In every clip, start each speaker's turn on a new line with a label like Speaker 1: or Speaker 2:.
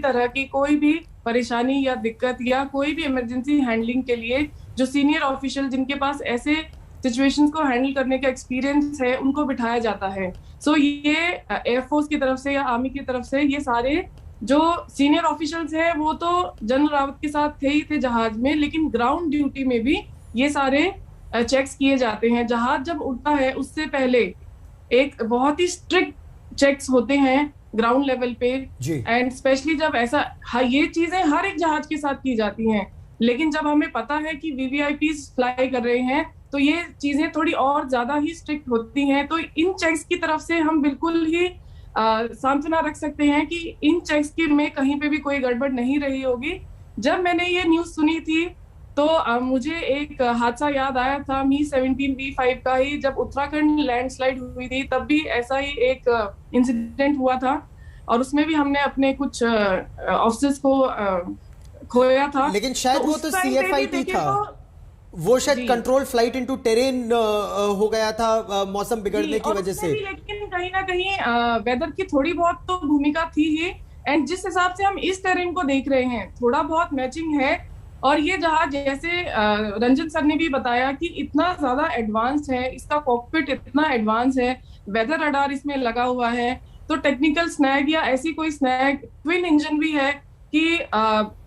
Speaker 1: तरह की कोई भी परेशानी या दिक्कत या कोई भी इमरजेंसी हैंडलिंग के लिए जो सीनियर ऑफिशियल जिनके पास ऐसे सिचुएशंस को हैंडल करने का एक्सपीरियंस है उनको बिठाया जाता है। सो ये एयरफोर्स की तरफ से या आर्मी की तरफ से ये सारे जो सीनियर ऑफिशियल्स हैं वो तो जनरल रावत के साथ थे ही थे जहाज में, लेकिन ग्राउंड ड्यूटी में भी ये सारे चेक्स किए जाते हैं। जहाज जब उड़ता है उससे पहले एक बहुत ही स्ट्रिक्ट चेक्स होते हैं ग्राउंड लेवल पे, एंड स्पेशली जब ऐसा ये चीजें हर एक जहाज के साथ की जाती हैं, लेकिन जब हमें पता है कि वीवीआईपीज फ्लाई कर रहे हैं तो ये चीजें थोड़ी और ज्यादा ही स्ट्रिक्ट होती हैं। तो इन चेक्स की तरफ से हम बिल्कुल ही सांत्वना रख सकते हैं कि इन चेक्स की में कहीं पे भी कोई गड़बड़ नहीं रही होगी। जब मैंने ये न्यूज सुनी थी तो मुझे एक हादसा याद आया था Mi-17V5 का ही, जब उत्तराखंड लैंडस्लाइड हुई थी तब भी ऐसा ही एक इंसिडेंट हुआ था और उसमें भी हमने अपने कुछ ऑफिसर्स को खोया था।
Speaker 2: लेकिन शायद वो तो CFIT था, वो शायद कंट्रोल फ्लाइट इनटू टेरेन हो गया था मौसम बिगड़ने की वजह से।
Speaker 1: लेकिन कहीं ना कहीं वेदर की थोड़ी बहुत तो भूमिका थी ही, एंड जिस हिसाब से हम इस टेरेन को देख रहे हैं थोड़ा बहुत मैचिंग है। और ये जहाज जैसे रंजन सर ने भी बताया कि इतना ज्यादा एडवांस है, इसका कॉकपिट इतना एडवांस है, वेदर रडार इसमें लगा हुआ है, तो टेक्निकल स्नैग या ऐसी कोई स्नैग, ट्विन इंजन भी है कि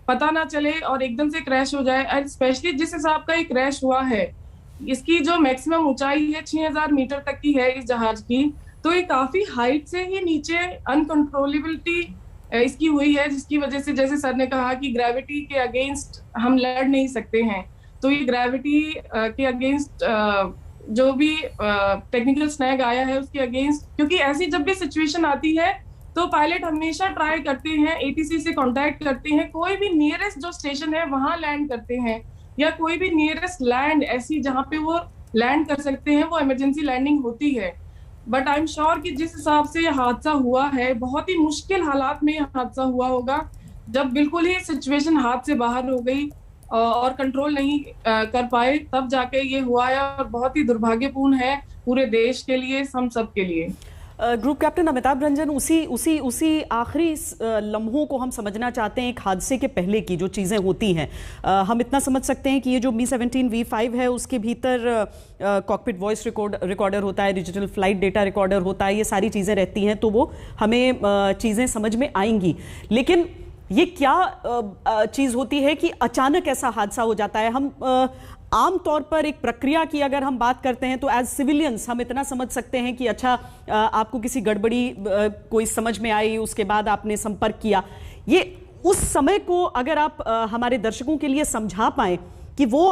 Speaker 1: पता ना चले और एकदम से क्रैश हो जाए। एंड स्पेशली जिस हिसाब का ये क्रैश हुआ है, इसकी जो मैक्सिमम ऊंचाई है 6000 मीटर तक की है इस जहाज की, तो ये काफी हाइट से ही नीचे अनकंट्रोलेबिलिटी इसकी हुई है, जिसकी वजह से जैसे सर ने कहा कि ग्रेविटी के अगेंस्ट हम लड़ नहीं सकते हैं। तो ये ग्रेविटी के अगेंस्ट जो भी टेक्निकल स्नैग आया है उसके अगेंस्ट, क्योंकि ऐसी जब भी सिचुएशन आती है तो पायलट हमेशा ट्राई करते हैं, ATC से कांटेक्ट करते हैं, कोई भी नियरेस्ट जो स्टेशन है वहां लैंड करते हैं, या कोई भी नियरेस्ट लैंड ऐसी जहां पे वो लैंड कर सकते हैं वो इमरजेंसी लैंडिंग होती है। बट आई एम श्योर कि जिस हिसाब से ये हादसा हुआ है, बहुत ही मुश्किल हालात में ये हादसा हुआ होगा, जब बिल्कुल ही सिचुएशन हाथ से बाहर हो गई और कंट्रोल नहीं कर पाए, तब जाके ये हुआ है, और बहुत ही दुर्भाग्यपूर्ण है पूरे देश के लिए, हम सब के लिए।
Speaker 3: ग्रुप कैप्टन अमिताभ रंजन, उसी आखिरी लम्हों को हम समझना चाहते हैं। एक हादसे के पहले की जो चीज़ें होती हैं, हम इतना समझ सकते हैं कि ये जो Mi-17V5 है उसके भीतर कॉकपिट वॉइस रिकॉर्डर होता है, डिजिटल फ्लाइट डेटा रिकॉर्डर होता है, ये सारी चीज़ें रहती हैं, तो वो हमें चीज़ें समझ में आएंगी। लेकिन ये क्या चीज़ होती है कि अचानक ऐसा हादसा हो जाता है? हम आमतौर पर एक प्रक्रिया की अगर हम बात करते हैं तो एज सिविलियंस हम इतना समझ सकते हैं कि अच्छा आपको किसी गड़बड़ी कोई समझ में आई, उसके बाद आपने संपर्क किया। ये उस समय को अगर आप हमारे दर्शकों के लिए समझा पाएं कि वो